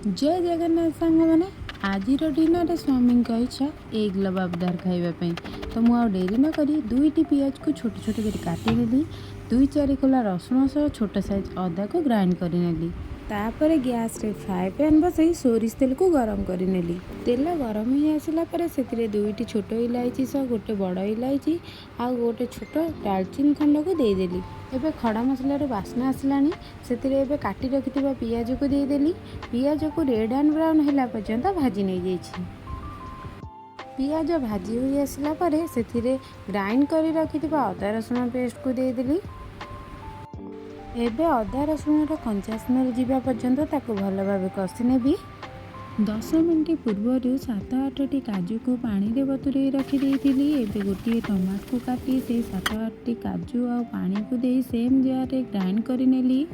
जय जगन्नाथ सांग मैंने आज डिनर स्वामी इच्छा एग लबाबदार खाइबापी तो मुझे डेरी न करी दुईटी पियाज को छोट छोट कर काटिनेली। 2-4 कोला रसुण सह छोट साइज अदा को ग्राइंड करनेली। तापर गैस रे फ्राए पैन बसई सोरिष तेल को गरम करनेली। तेल गरम हो आसला से 2टी छोट इलायची सह गोटे बड़ इलायची आ गोटे छोट डालचीनी खंड को देदेली। एबे खड़ा मसलार बास्ना आसलानी से काटी रखि पियाज को देदेली। पियाज को रेड एंड ब्राउन है पर्यंत भाजी नहीं जाइए। पियाज भाजी हो आसला से ग्राइंड कर रखि अदा रसुण पेस्ट को देदेली। एबे अदा रसुण कंचा स्मेल जावा पर्यंत ताको भल भाव कषि नेबी। 10 मिनट पूर्वर 7-8टी काजू को पानी रे बतुरे रखिदेली। एबे गोटे टमाटो को काटी से 7-8टी काजू आ पानी को दे सेम जार रे ग्राइंड करिनेली।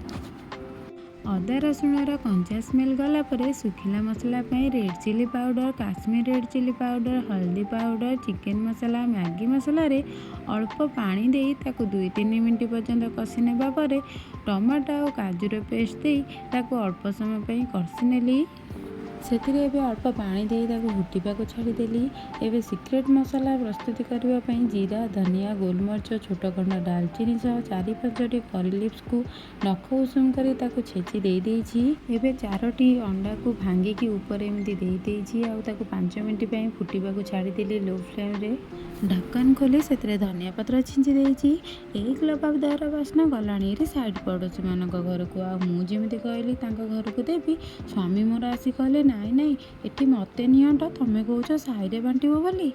अदा रसुण कंचा स्मेल गला परे सुखिला मसला red chilli powder, Kashmir red chilli powder, हल्दी powder, chicken masala, Maggi masala रे अल्प पानी दे ताको 2-3 मिनट पर्यंत कषि नेबा परे टमाटो और काजूर पेस्ट दे ताको अल्प समय कषि नेली। से अल्प पानी दे फुटा को छाड़देली। एवं सिक्रेट मसला प्रस्तुत करने जीरा, धनिया, गोलमरिच, छोट खंड डालचीनी सह 4-5टी करी लिप्स को नख उषुम कर छेची दे 4टी अंडा को भांगिकी ऊपर एमती दे 5 मिनट फुटा को छाड़देली। लो फ्लेम रे ढक्कन खोली से धनिया पत्र छिंची देची। एक लबाबदार बास्ना गलाणी साइड पड़ोशी मान घर को मुझे कहली घर को देवी। स्वामी मोर आसी कहले नाई नाई एटी मते नियंट तमें कौच साइरे बांटब बोली।